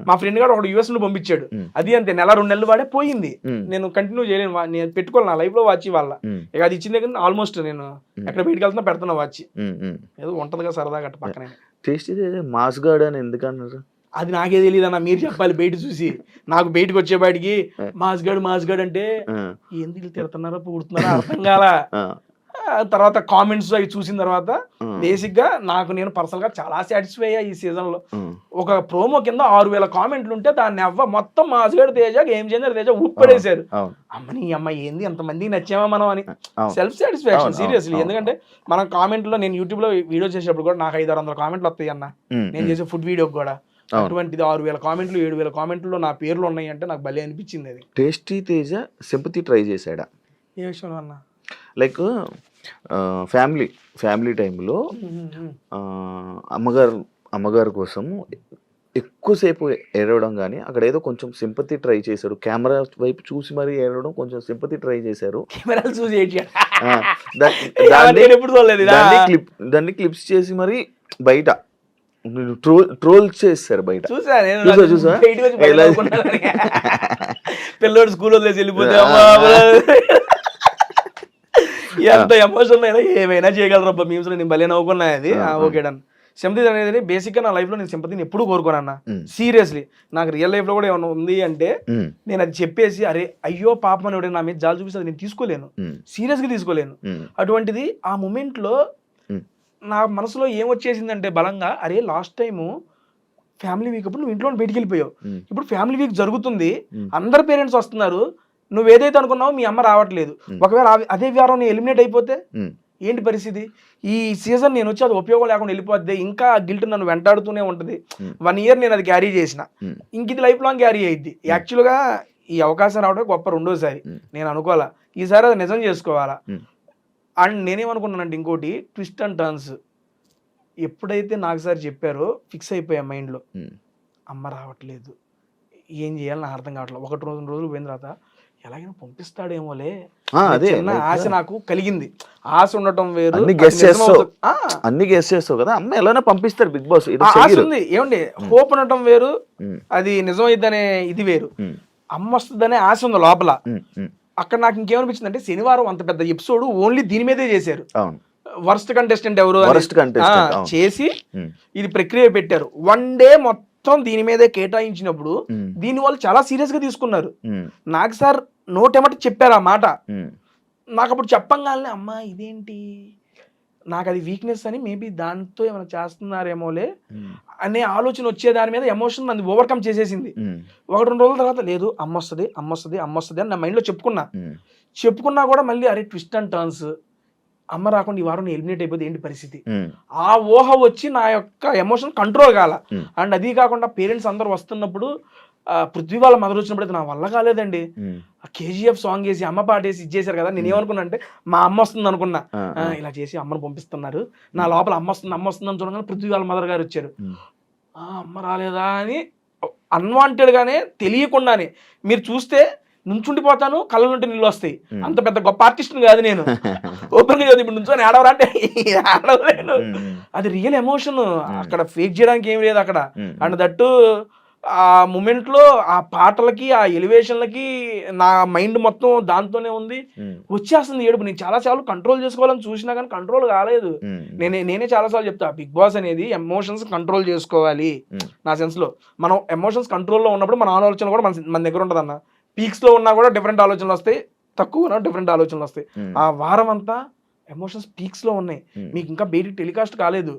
మా ఫ్రెండ్ గారు ఒకటి US నుండి పంపించాడు, అది అంతే 1-2 నెలలు వాడే పోయింది. నేను కంటిన్యూ చేయలేను, నేను పెట్టుకోవాలి నా లైఫ్ లో వాచ్ వాళ్ళ. ఇక అది ఇచ్చిన దగ్గర ఆల్మోస్ట్ నేను ఎక్కడ బయటకు వెళ్తున్నా పెడుతున్నా వాచ్, ఏదో ఉంటదిగా సరదాగా అట్ట పక్కనే. మాస్ గార్డ్ అని ఎందుకు అన్నారు? అది నాకే తెలియదు అన్న, మీరు చెప్పాలి బయట చూసి. నాకు బయటకు వచ్చేపాటికి మాస్ గార్డ్ అంటే ఎందుకు తిడుతున్నారా పుడుతున్నారా అర్థం కాల. తర్వాత కామెంట్స్ అవి చూసిన తర్వాత బేసిక్ గా నేను పర్సనల్ గా చాలా సాటిస్ఫై అయ్యా. ఈ సీజన్ లో ఒక ప్రోమో కింద 6,000 కామెంట్లు ఉంటే దాన్ని మొత్తం మాస్గడ్ తేజ గేమ్ చేంజర్ తేజ ఊపడేశారు. అమ్మని అమ్మ ఏంది ఎంతమందికి నచ్చామా మనం అని సెల్ఫ్ సాటిస్ఫాక్షన్ సీరియస్లీ. ఎందుకంటే మనం కామెంట్ లో నేను యూట్యూబ్ లో వీడియో చేసేటప్పుడు కూడా నాకు 500-600 కామెంట్లు వస్తాయి అన్న, నేను చేసే ఫుడ్ వీడియోకి కూడా. అటువంటిది 6,000 కామెంట్లు 7,000 కామెంట్లు నా పేర్లు ఉన్నాయి అంటే నాకు భలే అనిపించింది. అది టేస్టీ తేజ సింపతి ట్రై చేశాడా? ఏ విషయంలో అన్న? లైక్ ఫ్యామిలీ టైంలో అమ్మగారు కోసం ఎక్కువసేపు ఏడవడం కానీ అక్కడ ఏదో కొంచెం సింపతి ట్రై చేశాడు, కెమెరా వైపు చూసి మరి ఏడవడం, కొంచెం సింపతి ట్రై చేశారు. దాన్ని క్లిప్స్ చేసి మరి బయట ట్రోల్ చేస్తారు బయట. చూసా పిల్లోడు స్కూల్ వదిలేసి వెళ్ళిపోతే ఎంత ఎమోషనల్ అయినా ఏమైనా చేయగలరబ్బా మీమ్స్ నేను భలే నవ్వుకున్నా అది ఓకే డన్. సింపతి అనేది బేసిక్ గా నా లైఫ్ లో నేను సింపతిని ఎప్పుడు కోరుకోనన్నా సీరియస్లీ. నాకు రియల్ లైఫ్ లో కూడా ఏమైనా ఉంది అంటే నేను అది చెప్పేసి అరే అయ్యో పాపం అని నా మీద జాలి చూపిస్తే నేను తీసుకోలేను, సీరియస్ గా తీసుకోలేను. అటువంటిది ఆ మూమెంట్ లో నా మనసులో ఏం వచ్చేసిందంటే బలంగా అరే లాస్ట్ టైము ఫ్యామిలీ వీక్ అప్పుడు నువ్వు ఇంట్లో బయటికి వెళ్ళిపోయావు, ఇప్పుడు ఫ్యామిలీ వీక్ జరుగుతుంది, అందరు పేరెంట్స్ వస్తున్నారు, నువ్వు ఏదైతే అనుకున్నావో మీ అమ్మ రావట్లేదు, ఒకవేళ అదే వారం నీ ఎలిమినేట్ అయిపోతే ఏంటి పరిస్థితి? ఈ సీజన్ నేను వచ్చి అది ఉపయోగం లేకుండా వెళ్ళిపోద్ది, ఇంకా గిల్ట్ నన్ను వెంటాడుతూనే ఉంటుంది. 1 year నేను అది క్యారీ చేసిన, ఇంక ఇది లైఫ్ లాంగ్ క్యారీ అయ్యిద్ది. యాక్చువల్గా ఈ అవకాశం రావడం గొప్ప రెండోసారి, నేను అనుకోవాలా ఈసారి అది నిజం చేసుకోవాలా. అండ్ నేనేమనుకున్నానంటే ఇంకోటి ట్విస్ట్ అండ్ టర్న్స్ ఎప్పుడైతే నాకు సార్ చెప్పారో ఫిక్స్ అయిపోయా మైండ్లో, అమ్మ రావట్లేదు ఏం చేయాలి నాకు అర్థం కావట్లేదు. 1-2 రోజులు పోయిన తర్వాత ఎలాగైనా పంపిస్తాడేమోలే చిన్న ఆశ నాకు కలిగింది. ఆశ ఉండటం వేరు, అన్ని గెస్ చేస్తావు కదా, అమ్మ ఎలానే పంపిస్తారు బిగ్ బాస్, ఆశ ఉంది ఏమండి, హోప్ ఉండటం వేరు, అది నిజమైద్దనే ఇది వేరు. అమ్మ వస్తుందనే ఆశ ఉంది లోపల. అక్కడ నాకు ఇంకేమనిపించింది అంటే శనివారం అంత పెద్ద ఎపిసోడ్ ఓన్లీ దీని మీదే చేశారు, వర్స్ట్ కంటెస్టెంట్ ఎవరు చేసి ఇది ప్రక్రియ పెట్టారు. 1 day మొత్తం దీని మీదే కేటాయించినప్పుడు దీని వాళ్ళు చాలా సీరియస్ గా తీసుకున్నారు. నాకు సార్ నోటెమట చెప్పారు ఆ మాట, నాకు అప్పుడు చెప్పంగానే అమ్మా ఇదేంటి, నాకు అది వీక్నెస్ అని మేబీ దాంతో ఏమైనా చేస్తున్నారేమోలే అనే ఆలోచన వచ్చే దాని మీద ఎమోషన్ నన్ను ఓవర్కమ్ చేసేసింది. 1-2 రోజుల తర్వాత లేదు అమ్మ వస్తుంది అని నా మైండ్లో చెప్పుకున్నా కూడా మళ్ళీ అరే ట్విస్ట్ అండ్ టర్న్స్, అమ్మ రాకుండా ఈ వారం ఎలిమినేట్ అయిపోతే ఏంటి పరిస్థితి, ఆ ఊహ వచ్చి నా యొక్క ఎమోషన్ కంట్రోల్ కాల. అండ్ అది కాకుండా పేరెంట్స్ అందరు వస్తున్నప్పుడు పృథ్వీ వాళ్ళ మదర్ వచ్చినప్పుడు అయితే నా వల్ల కాలేదండి. KGF సాంగ్ వేసి అమ్మ పాట వేసి ఇచ్చేసారు కదా, నేను ఏమనుకున్నా అంటే మా అమ్మ వస్తుంది అనుకున్నా, ఇలా చేసి అమ్మను పంపిస్తున్నారు, నా లోపల అమ్మ వస్తుంది అని చూడగానే పృథ్వీ వాళ్ళ మదర్ గారు వచ్చారు, అమ్మ రాలేదా అని అన్వాంటెడ్ గానే తెలియకుండానే. మీరు చూస్తే నుంచుండిపోతాను, కళ్ళ నుండి నీళ్ళు వస్తాయి, అంత పెద్ద గొప్ప ఆర్టిస్ట్ కాదు నేను, ఓపెన్ గా ఇప్పుడు నుంచొని ఆడవరా అంటే ఆడవలేను. అది రియల్ ఎమోషన్, అక్కడ ఫేక్ చేయడానికి ఏం లేదు అక్కడ. అండ్ దట్టు ఆ మూమెంట్ లో ఆ పాటలకి ఆ ఎలివేషన్లకి నా మైండ్ మొత్తం దాంతోనే ఉంది, వచ్చేస్తుంది ఏడుపు. నేను చాలా కంట్రోల్ చేసుకోవాలని చూసినా కానీ కంట్రోల్ కాలేదు. నేనే చాలాసార్లు చెప్తా బిగ్ బాస్ అనేది ఎమోషన్స్ కంట్రోల్ చేసుకోవాలి. నా సెన్స్ లో మనం ఎమోషన్స్ కంట్రోల్లో ఉన్నప్పుడు మన ఆలోచన కూడా మన దగ్గర ఉంటుంది అన్న. పీక్స్ లో ఉన్నా కూడా డిఫరెంట్ ఆలోచనలు వస్తాయి, తక్కువ డిఫరెంట్ ఆలోచనలు వస్తాయి. ఆ వారం అంతా ఎమోషన్స్ పీక్స్ లో ఉన్నాయి, మీకు ఇంకా బయటికి టెలికాస్ట్ కాలేదు.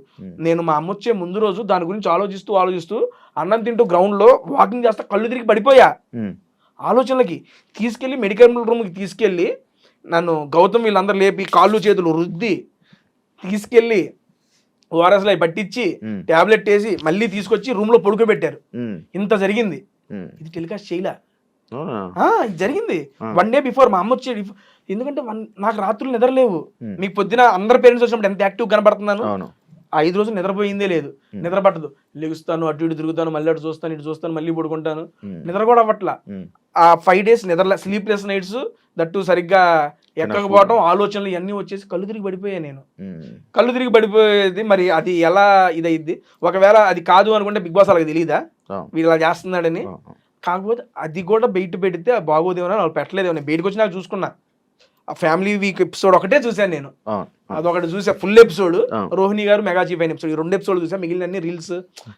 నేను మా అమ్మ వచ్చే ముందు రోజు దాని గురించి ఆలోచిస్తూ అన్నం తింటూ గ్రౌండ్ లో వాకింగ్ చేస్తా కళ్ళు తిరిగి పడిపోయా ఆలోచనలకి. తీసుకెళ్లి మెడికల్ రూమ్ కి తీసుకెళ్లి నన్ను గౌతమ్ వీళ్ళందరూ లేపి కాళ్ళు చేతులు రుద్ది తీసుకెళ్లి ఓఆర్ఎస్ లో పట్టించి టాబ్లెట్ వేసి మళ్ళీ తీసుకొచ్చి రూమ్ లో పడుకోబెట్టారు. ఇంత జరిగింది, ఇది టెలికాస్ట్ చేయలే, ఇది జరిగింది 1 day బిఫోర్. మా అమ్మ వచ్చేది ఎందుకంటే నాకు రాత్రులు నిద్రలేవు. మీకు పొద్దున అందరు పేరెంట్స్ వచ్చినప్పుడు ఎంత యాక్టివ్ కనబడుతున్నాను, 5 రోజులు నిద్రపోయిందే లేదు, నిద్ర పట్టదు, లెగుస్తాను అటు ఇటు తిరుగుతాను, మళ్ళీ అటు చూస్తాను ఇటు చూస్తాను, మళ్ళీ పడుకుంటాను, నిద్ర కూడా అవ్వట్లా. ఆ 5 days నిద్ర స్లీప్లెస్ నైట్స్, దట్టు సరిగ్గా ఎక్కకపోవడం, ఆలోచనలు ఇవన్నీ వచ్చేసి కళ్ళు తిరిగి పడిపోయా నేను. కళ్ళు తిరిగి పడిపోయేది మరి అది ఎలా ఇదైద్ది, ఒకవేళ అది కాదు అనుకుంటే బిగ్ బాస్ అలాగే తెలియదా వీళ్ళు ఇలా చేస్తున్నాడని. కాకపోతే అది కూడా బయట పెడితే బాగోదేమో వాళ్ళు పెట్టలేదేమో, నేను బయటకు వచ్చి నాకు చూసుకున్నా. ఆ ఫ్యామిలీ వీక్ ఎపిసోడ్ ఒకటే చూసాను నేను, అదొకటి చూసా ఫుల్ ఎపిసోడ్, రోహిణి గారు మెగా చీఫ్ అయిన ఎపిసోడ్, ఈ 2 episodes చూసా, మిగిలిన అన్ని రీల్స్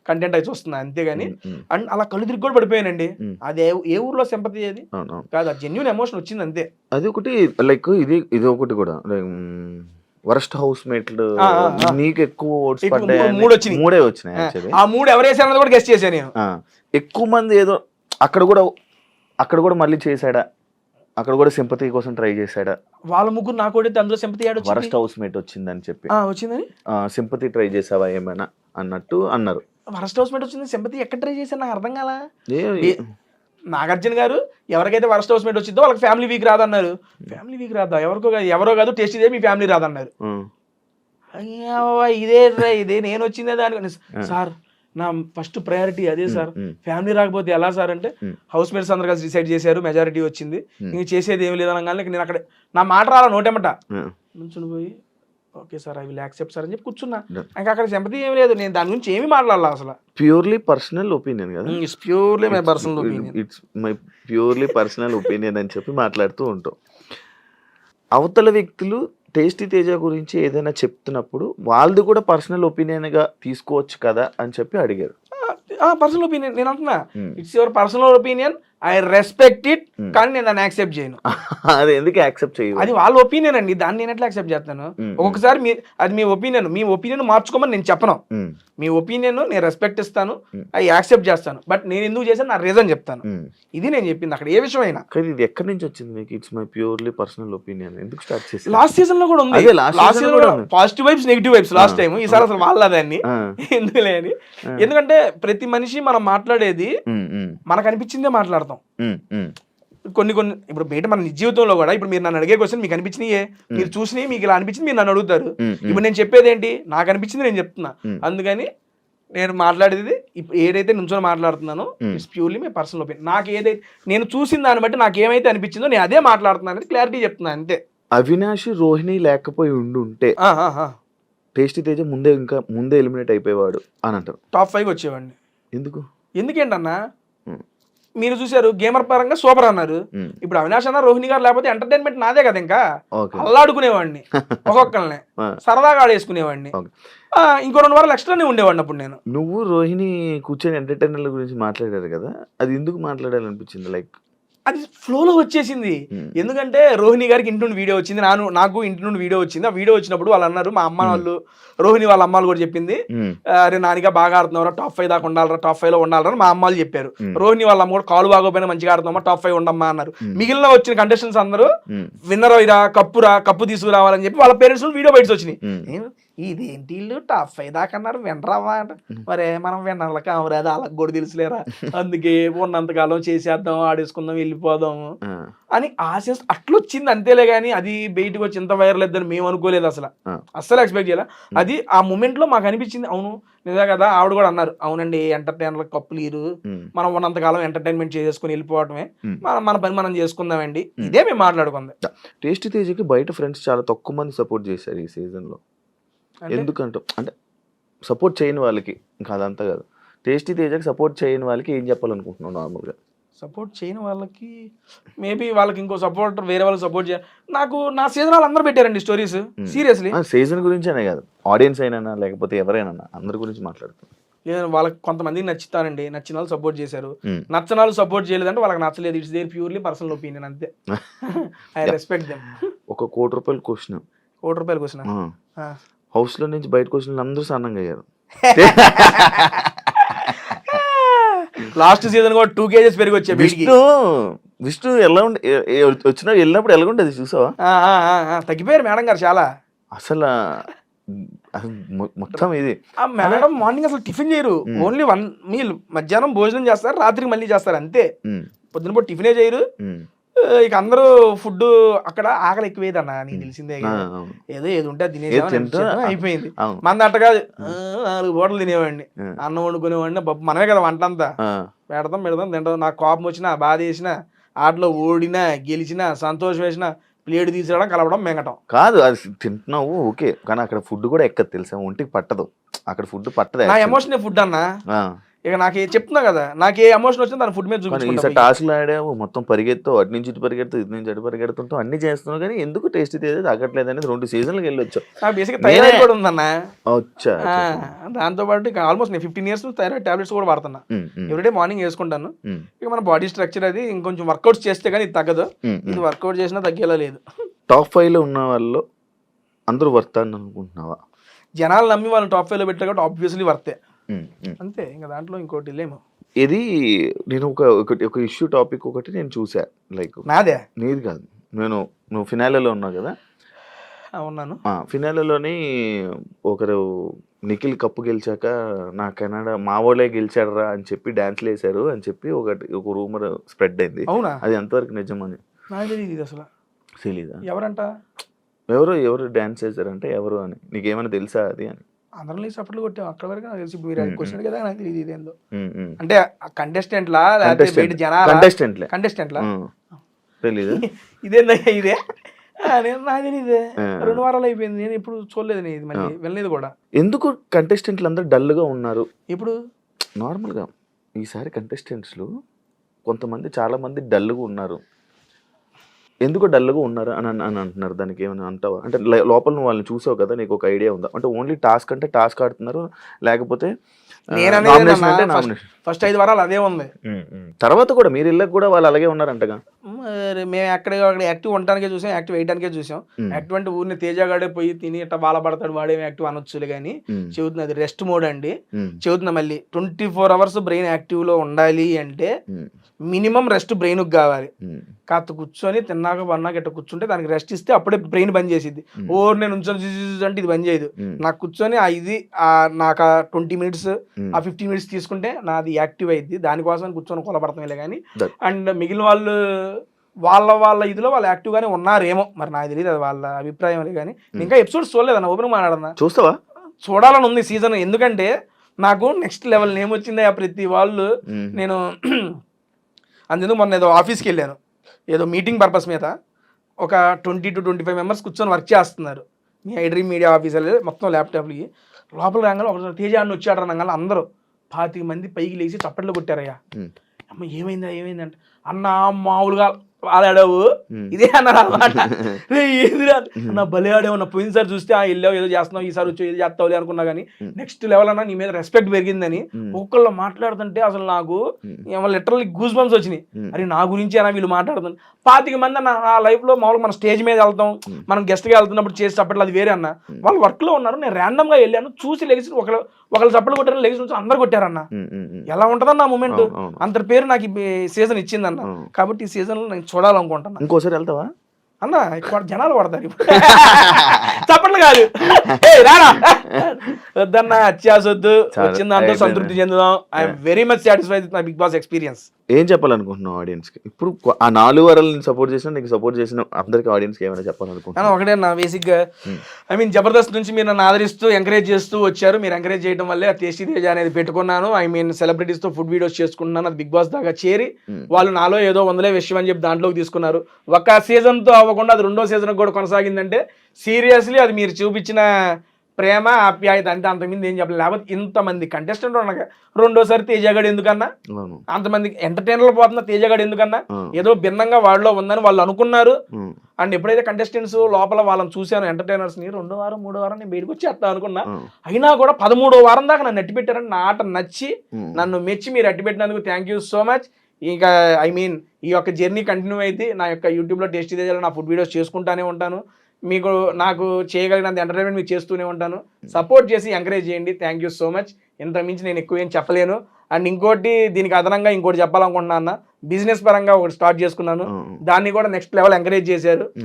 కంటెంట్ అయితే వస్తున్నా అంతేగాని. అండ్ అలా కళ్ళు తిరిగి కూడా పడిపోయానండి. అది ఏ ఊర్లో సింపతి అది కాదు, అది జెన్యూన్ ఎమోషన్ వచ్చింది అంతే. అది ఒకటి లైక్ ఇది ఒకటి కూడా వరస్ట్ హౌస్ మేట్లు నీకు ఎక్కువ ఓట్స్ పడ్డాయి, 3 వచ్చినాయి. ఆ 3 ఎవరేసారన్నది కూడా గెస్ట్ చేశాను నేను. ఎక్కువ మంది ఏదో అక్కడ కూడా మళ్ళీ చేశాడా, అక్కడ కూడా సింపతి కోసం ట్రై చేశాడా, వాళ్ళ ముగ్గురు నాకు కూడా అందులో సింపతి వరస్ట్ హౌస్ మేట్ వచ్చిందని చెప్పి వచ్చిందని సింపతి ట్రై చేసావా ఏమైనా అన్నట్టు అన్నారు. వరస్ట్ హౌస్ మేట్ వచ్చింది, సింపతి ఎక్కడ ట్రై చేశాను నాకు అర్థం కాలా. నాగార్జున గారు ఎవరికైతే వరస్ట్ హౌస్ మేట్ వచ్చిందో వాళ్ళకి ఫ్యామిలీ వీక్ రాదన్నారు. ఫ్యామిలీ వీక్ రాదా, ఎవరో కాదు టేస్ట్ ఇదే మీ ఫ్యామిలీ రాదన్నారు. ఇదే నేను వచ్చిందే దాని సార్ నా ఫస్ట్ ప్రయారిటీ అదే సార్, ఫ్యామిలీ రాకపోతే ఎలా సార్ అంటే హౌస్ మేట్స్ అందరు కలిసి డిసైడ్ చేశారు, మెజారిటీ వచ్చింది, ఇంక చేసేది ఏమి లేదనగానే నేను అక్కడ నా మాట రాలా నోటెమట నుంచుని పోయి okay sir I will accept sir అని చెప్పి కూర్చున్నా. ఇంకా అక్కడ సింపతి ఏమి లేదు, నేను దాని గురించి ఏమి మాట్లాడాలి అసలు. ప్యూర్లీ పర్సనల్ ఒపీనియన్ కదా, purely my personal opinion, it's my purely personal opinion అని చెప్పి మాట్లాడుతూ ఉంటాం. అవతల వ్యక్తులు టేస్టీ తేజ గురించి ఏదైనా చెప్తున్నప్పుడు వాళ్ళది కూడా పర్సనల్ ఒపీనియన్ గా తీసుకోవచ్చు కదా అని చెప్పి అడిగారు. పర్సనల్ ఒపీనియన్ నేను అంటున్నా, it's your personal opinion, I respect it, కానీ నేను దాన్ని యాక్సెప్ట్ చేయను. అది ఎందుకు యాక్సెప్ట్ చేయవు? అది వాళ్ళ ఒపీనియన్ అండి, దాన్ని నేను ఎట్లా యాక్సెప్ట్ చేస్తాను? ఒక్కొక్కసారి అది మీ ఒపీనియన్ మార్చుకోమని నేను చెప్పను. మీ ఒపీనియన్ నేను రెస్పెక్ట్ ఇస్తాను, అది యాక్సెప్ట్ చేస్తాను, బట్ నేను ఎందుకు చేశాను నా రీజన్ చెప్తాను. ఇది నేను చెప్పింది అక్కడ ఏ విషయం అయినా. కానీ ఇది ఎక్కడి నుంచి వచ్చింది మీకు? It's my purely personal opinion ఎందుకు స్టార్ట్ చేసి? లాస్ట్ సీజన్ లో కూడా ఉంది, లాస్ట్ సీజన్ లో positive vibes negative vibes last time. ఈసారి అసలు వాళ్ళదాన్ని ఎందుకులే అని. ఎందుకంటే ప్రతి మనిషి మనం మాట్లాడేది మనకు అనిపించిందే మాట్లాడతాం. కొన్ని ఇప్పుడు బయట మన నిజ జీవితంలో కూడా ఇప్పుడు మీరు నన్ను అడిగే క్వశ్చన్ మీకు అనిపించినయే, మీరు చూసినవి మీకు ఇలా అనిపించింది మీరు నన్ను అడుగుతారు. ఇప్పుడు నేను చెప్పేది ఏంటి, నాకు అనిపించింది నేను చెప్తున్నా. అందుకని నేను మాట్లాడేది ఇప్పుడు ఏదైతే నుంచో మాట్లాడుతున్నానో it's purely my personal opinion. నాకు ఏదైతే నేను చూసిన దాన్ని బట్టి నాకు ఏమైతే అనిపించిందో నేను అదే మాట్లాడుతున్నాను అనేది క్లారిటీ చెప్తున్నాను అంతే. అవినాష్ రోహిణి లేకపోయి ఉంటే టేస్టీ తేజ ముందే ఎలిమినేట్ అయిపోయేవాడు అని అంటారు. టాప్ 5 వచ్చేవాడిని. ఎందుకేంటన్నా మీరు చూసారు గేమర్ పరంగా సూపర్ అన్నారు. ఇప్పుడు అవినాష్ అన్న రోహిణి గారు లేకపోతే ఎంటర్టైన్మెంట్ నాదే కదా, ఇంకా అల్లాడుకునేవాడిని, ఒక్కొక్కరిని సరదాగా ఆడేసుకునేవాడిని. ఇంకో 2 వారాలు ఎక్స్ట్రానే ఉండేవాడిని అప్పుడు నేను. నువ్వు రోహిణి కూర్చొని ఎంటర్టైనర్ల గురించి మాట్లాడారు కదా, అది ఎందుకు మాట్లాడాలనిపించింది? లైక్ అది ఫ్లోలో వచ్చేసింది. ఎందుకంటే రోహిణి గారికి ఇంటి నుండి వీడియో వచ్చింది, నాకు ఇంటి నుండి వీడియో వచ్చింది. ఆ వీడియో వచ్చినప్పుడు వాళ్ళు అన్నారు, మా అమ్మ వాళ్ళు రోహిణి వాళ్ళ అమ్మాలు కూడా చెప్పింది, అరే నానిగా బాగా ఆడుతున్నారా, టాప్ 5 దాకా ఉండాలరా, టాప్ 5 లో ఉండాలరా మా అమ్మాలు చెప్పారు. రోహిణి వాళ్ళ అమ్మ కూడా కాలు బాగోపోయినా మంచిగా ఆడుతున్నామా, టాప్ 5 ఉండమ్మా అన్నారు. మిగిలిన వచ్చిన కంటెస్టెంట్స్ అందరూ విన్నర్ అయిరా, కప్పు తీసుకురావాలని చెప్పి వాళ్ళ పేరెంట్స్ వీడియో బయటకు వచ్చినాయి. ఇదేంటి వీళ్ళు టాప్ 5 దాకా అన్నారు, వినరావా అంట. మరే మనం విన్నర్ల కామరాదు, వాళ్ళకి కూడా తెలుసులేరా, అందుకే ఉన్నంతకాలం చేసేద్దాం, ఆడేసుకుందాం, వెళ్ళిపోదాము అని ఆశ అట్లొచ్చింది అంతేలే. కానీ అది బయటకు వచ్చి ఇంత వైరల్ అవుతుందని మేము అనుకోలేదు, అస్సలు ఎక్స్పెక్ట్ చేయాలి. అది ఆ మూమెంట్ లో మాకు అనిపించింది, అవును నిజా కదా. ఆవిడ కూడా అన్నారు, అవునండి ఎంటర్టైనర్ కప్పులు ఇరు, మనం ఉన్నంతకాలం ఎంటర్టైన్మెంట్ చేసుకుని వెళ్ళిపోవటమే, మన పని మనం చేసుకుందామండి, ఇదే మేము మాట్లాడుకుందాం. టేస్టీ తేజకి బయట ఫ్రెండ్స్ చాలా తక్కువ మంది సపోర్ట్ చేశారు ఈ సీజన్ లో. ఎందుకంటే అంటే సపోర్ట్ చేయని వాళ్ళకి, ఇంకా అదంతా కాదు, టేస్టీ తేజకి సపోర్ట్ చేయని వాళ్ళకి ఏం చెప్పాలనుకుంటున్నావు? నార్మల్గా సపోర్ట్ చేయని వాళ్ళకి మేబీ వాళ్ళకి ఇంకో సపోర్ట్ వేరే వాళ్ళకి సపోర్ట్ చేయాలి. నాకు నా సీజన్ వాళ్ళు అందరూ పెట్టారండి స్టోరీస్, సీరియస్లీ. సీజన్ గురించి అనే కాదు, ఆడియన్స్ అయినా లేకపోతే ఎవరైనా అందరి గురించి మాట్లాడుతున్నారు. లేదు వాళ్ళకి కొంతమందికి నచ్చుతారండి, నచ్చిన వాళ్ళు సపోర్ట్ చేశారు, నచ్చిన వాళ్ళు సపోర్ట్ చేయలేదంటే వాళ్ళకి నచ్చలేదు. It's their purely personal opinion అంతే. I respect them. ఒక ₹1,00,00,000 క్వశ్చన్, ₹1,00,00,000 క్వశ్చన్, హౌస్ లో నుంచి బయటకు వచ్చిన అందరూ సన్నంగా అయ్యారు. లాస్ట్ సీజన్ కూడా 2 kgs పెరిగి వచ్చే విష్ణు ఎలా వచ్చినా వెళ్ళినప్పుడు ఎలా ఉండేది చూసావా? తగ్గిపోయారు మేడం గారు చాలా. అసలు మొత్తం ఇది మేడం మార్నింగ్ అసలు టిఫిన్ చేయరు, ఓన్లీ 1 మీల్, మధ్యాహ్నం భోజనం చేస్తారు, రాత్రికి మళ్ళీ చేస్తారు అంతే. పొద్దున పూట టిఫినే చేయరు. ఇక అందరూ ఫుడ్ అక్కడ ఆకలి ఎక్కువేదన్నా, నీకు తెలిసిందే, ఏదో ఉంటే తినేసాం అయిపోయింది. మన అట్టగా 4 పూటలు తినేవాడిని, అన్నం వండుకునేవాడిని, మనమే కదా వంట అంతా, పెడతాం తింటాం. నాకు కోపం వచ్చినా, బాధ వేసినా, ఆటలో ఓడినా గెలిచినా, సంతోషం వేసినా ప్లేట్ తీసేయడం, కలవడం, మెంగటం కాదు. అది తింటున్నావు ఓకే, కానీ అక్కడ ఫుడ్ కూడా ఎక్కదు తెలుసా, ఒంటికి పట్టదు. అక్కడ ఫుడ్ పట్టదు. నా ఎమోషన్ ఫుడ్ అన్నా. ఇక నాకు చెప్తున్నా కదా, నాకు ఏ ఎమోషన్ వచ్చినా దాని ఫుడ్ మీద చూపించుకుంటా. టాస్క్లు ఆడావు, మొత్తం పరిగెత్తావు, అటు నుంచి ఇటు పరిగెడుతావు, ఇటు నుంచి అటు పరిగెడుతుంటావు, అన్ని చేస్తున్నావు, కానీ ఎందుకు టేస్టీ తేజ తగ్గట్లేదు అనేది 2 సీజన్లకు వెళ్ళి వచ్చావు. నాకు బేసిక్ థైరాయిడ్ కూడా ఉందన్న. దాంతో పాటు ఇక ఆల్మోస్ట్ నేను 15 years థైరాయిడ్ టాబ్లెట్స్ కూడా వాడుతున్నా. ఎవ్రీడే మార్నింగ్ వేసుకుంటాను. ఇక మన బాడీ స్ట్రక్చర్ అది ఇంకొంచెం వర్కౌట్స్ చేస్తే కానీ ఇది తగ్గదు. ఇది వర్కౌట్ చేసినా తగ్గేలా లేదు. టాప్ 5 లో ఉన్న వాళ్ళు అందరూ వర్త్ అని అనుకుంటున్నావా? జనాలు నమ్మి వాళ్ళు టాప్ 5 లో పెట్టారు కాబట్టి ఆబ్వియస్లీ వర్తే అంతే, ఇంకా దాంట్లో ఇంకోటి లేము. ఇది నేను ఒక ఇష్యూ టాపిక్ ఒకటి నేను చూసా, లైక్ నాదే నీది కాదు, నువ్వు ఫినాలేలో ఉన్నావు కదా. ఉన్నాను. ఫినాలేలోని ఒకరు నిఖిల్ కప్పు గెలిచాక నా కెనడా మా వాళ్ళే గెలిచాడరా అని చెప్పి డాన్స్లు వేశారు అని చెప్పి ఒక రూమర్ స్ప్రెడ్ అయింది. అవునా? అది ఎంతవరకు నిజమని నాకు తెలియదు అసలు. తెలీదా? ఎవరంట? ఎవరు డాన్స్ చేశారంటే ఎవరు అని నీకేమైనా తెలుసా అది అని? అందరం లేచి అప్పట్లో కొట్టాం, అక్కడ వరకు నాకు తెలిసి మీరు క్వశ్చన్ కదా, నాకు తెలియదు ఇదేందో. అంటే కంటెస్టెంట్లా లేకపోతే కంటెస్టెంట్లా తెలీదు. ఇదేందయ్యా ఇదే నాకు తెలియదే. 2 వారాలు అయిపోయింది, నేను ఇప్పుడు చూడలేదు, ఇది మళ్ళీ వెళ్ళలేదు కూడా. ఎందుకు కంటెస్టెంట్లు అందరూ డల్ గా ఉన్నారు ఇప్పుడు? నార్మల్ గా ఈసారి కంటెస్టెంట్స్ కొంతమంది చాలా మంది డల్ గా ఉన్నారు. ఎందుకు డల్గా ఉన్నారు అని అంటున్నారు, దానికి ఏమైనా అంటావా? అంటే లోపల నువ్వు వాళ్ళని చూసావు కదా, నీకు ఒక ఐడియా ఉందా? అంటే ఓన్లీ టాస్క్ అంటే టాస్క్ ఆడుతున్నారు, లేకపోతే nomination అంటే nomination? ఫస్ట్ 5 వారాలు అదే ఉంది. తర్వాత కూడా మీరు ఇళ్ళకి కూడా వాళ్ళు అలాగే ఉన్నారంటగా. మరి మేము అక్కడ యాక్టివ్ ఉండటానికే చూసాం, యాక్టివ్ వేయడానికే చూసాం. యాక్టివ్ అంటే ఊరిని తేజగాడే పోయి తిని ఇట్లా బాలపడతాడు వాడేమి యాక్టివ్ అనొచ్చులే కానీ చెబుతుంది అది రెస్ట్ మోడ్ అండి. చెబుతున్నా మళ్ళీ 24 hours బ్రెయిన్ యాక్టివ్ లో ఉండాలి అంటే మినిమం రెస్ట్ బ్రెయిన్ కావాలి. కాస్త కూర్చొని తిన్నాక పన్నాక ఇట్లా కూర్చుంటే దానికి రెస్ట్ ఇస్తే అప్పుడే బ్రెయిన్ బంద్ చేసిద్ది. నేను ఉంచొని అంటే ఇది బంద్ చేయదు. నాకు కూర్చొని నాకు 20 minutes 15 minutes తీసుకుంటే నాది యాక్టివ్ అయ్యిద్ది. దానికోసం కూర్చొని కొలబడతాం కానీ. అండ్ మిగిలిన వాళ్ళు వాళ్ళ ఇదిలో వాళ్ళు యాక్టివ్ గానే ఉన్నారేమో, మరి నాకు తెలియదు, అది వాళ్ళ అభిప్రాయం కానీ. ఇంకా ఎపిసోడ్స్ చూడలేదన్న, ఓపెన్ మాట్లాడన్నా. చూస్తావా? చూడాలని ఉంది సీజన్. ఎందుకంటే నాకు నెక్స్ట్ లెవెల్ నేమ్ వచ్చింది ప్రతి వాళ్ళు. నేను అందుకు మొన్న ఏదో ఆఫీస్కి వెళ్ళాను, ఏదో మీటింగ్ పర్పస్ మీద. ఒక 20 to 25 members కూర్చొని వర్క్ చేస్తున్నారు. మీ ఐడ్రీమ్ మీడియా ఆఫీసర్ మొత్తం ల్యాప్టాప్లకి. లోపల రాగానే ఒక తేజ అన్న వచ్చాడు అనగానే అందరూ 25 మంది పైకి లేచి చప్పట్లు కొట్టారయ్యా. అమ్మ ఏమైందంటే అన్న మామూలుగా ఆడావు ఇదే అన్నారు అనమాట. ఏదిరా నా భలే ఆడావు, నా పోయినసారి చూస్తే వెళ్ళావు ఏదో చేస్తున్నావు, ఈసారి వచ్చి ఏదో చేస్తావులే అనుకున్నా కానీ నెక్స్ట్ లెవెల్ అన్నా నీ మీద రెస్పెక్ట్ పెరిగిందని ఒక్కళ్ళు మాట్లాడుతుంటే అసలు నాకు లిటరల్లీ గూస్ బంప్స్ వచ్చినాయి. అరే నా గురించి అన్నా వీళ్ళు మాట్లాడుతుంది. 25 మంది అన్న నా లైఫ్ లో మామూలుగా మన స్టేజ్ మీద వెళ్తాం, మనం గెస్ట్ గా వెళ్తున్నప్పుడు చేసి చప్పట్లు అది వేరే అన్న. వాళ్ళు వర్క్ లో ఉన్నారు, నేను ర్యాండమ్ గా వెళ్ళాను, చూసి లెగిసి ఒకళ్ళు చప్పట్లు కొట్టారు, లెగిసి నుంచి అందరు కొట్టారన్న. ఎలా ఉంటదన్న ఆ మూమెంట్? అంత పేరు నాకు ఈ సీజన్ ఇచ్చిందన్న. కాబట్టి ఈ సీజన్ లో నేను చూడాలనుకుంటున్నా. ఇంకోసారి వెళ్తావా అన్న? ఇక్కడ జనాలు పడతారు చప్పట్లు కాదు, రారా వద్దన్న, అత్యాసొద్దు, వచ్చిన దాంతో సంతృప్తి చెందుదాం. I'm very much satisfied with my Bigg Boss experience. ఏం చెప్పాలనుకుంటున్నావు ఆడియన్స్ కి? ఇప్పుడు ఆ 4 వారాలు సపోర్ట్ చేసిన, నీకు సపోర్ట్ చేసిన అందరికి ఆడియన్స్ కి ఏమైనా చెప్పాలనుకుంటున్నాను? ఒకటే నా బేసిక్ గా జబర్దస్త్ నుంచి మీరు నన్ను ఆదరిస్తూ ఎంకరేజ్ చేస్తూ వచ్చారు. మీరు ఎంకరేజ్ చేయడం వల్లే టేస్టీ తేజ అనేది పెట్టుకున్నాను. సెలబ్రిటీస్ తో ఫుడ్ వీడియోస్ చేసుకుంటున్నాను. అది బిగ్ బాస్ దాకా చేరి వాళ్ళు నాలో ఏదో వందలే విషయం అని చెప్పి దాంట్లోకి తీసుకున్నారు. ఒక సీజన్ తో అవ్వకుండా అది 2వ సీజన్ కూడా కొనసాగిందంటే సీరియస్లీ అది మీరు చూపించిన ప్రేమ ఆప్యాయత. అంటే అంతమంది ఏం చెప్పలేదు. లేకపోతే ఇంతమంది కంటెస్టెంట్ ఉండగా 2వసారి తేజగాడు ఎందుకన్నా, అంతమంది ఎంటర్టైనర్లు పోతున్నా తేజగాడు ఎందుకన్నా, ఏదో భిన్నంగా వాళ్ళలో ఉందని వాళ్ళు అనుకున్నారు. అండ్ ఎప్పుడైతే కంటెస్టెంట్స్ లోపల వాళ్ళని చూశాను ఎంటర్టైనర్స్ ని, 2వ వారం 3వ వారం నేను బయటకు వచ్చేస్తా అనుకున్నా. అయినా కూడా 13వ వారం దాకా నన్ను అట్టిపెట్టారని, నా ఆట నచ్చి నన్ను మెచ్చి మీరు అట్టిపెట్టినందుకు థ్యాంక్ యూ సో మచ్. ఇంకా ఈ యొక్క జర్నీ కంటిన్యూ అయితే నా యొక్క యూట్యూబ్లో టేస్టీ తేజలో నా ఫుడ్ వీడియోస్ చేసుకుంటానే ఉంటాను. నాకు చేయగలిగినంత ఎంటర్టైన్మెంట్ మీకు చేస్తూనే ఉంటాను. సపోర్ట్ చేసి ఎంకరేజ్ చేయండి. Thank you so much. ఇంత మించి నేను ఎక్కువ ఏం చెప్పలేను. అండ్ ఇంకోటి దీనికి అదనంగా ఇంకోటి చెప్పాలనుకుంటున్నా అన్న, బిజినెస్ పరంగా ఒకటి స్టార్ట్ చేసుకున్నాను. దాన్ని కూడా నెక్స్ట్ లెవెల్ ఎంకరేజ్ చేశారు.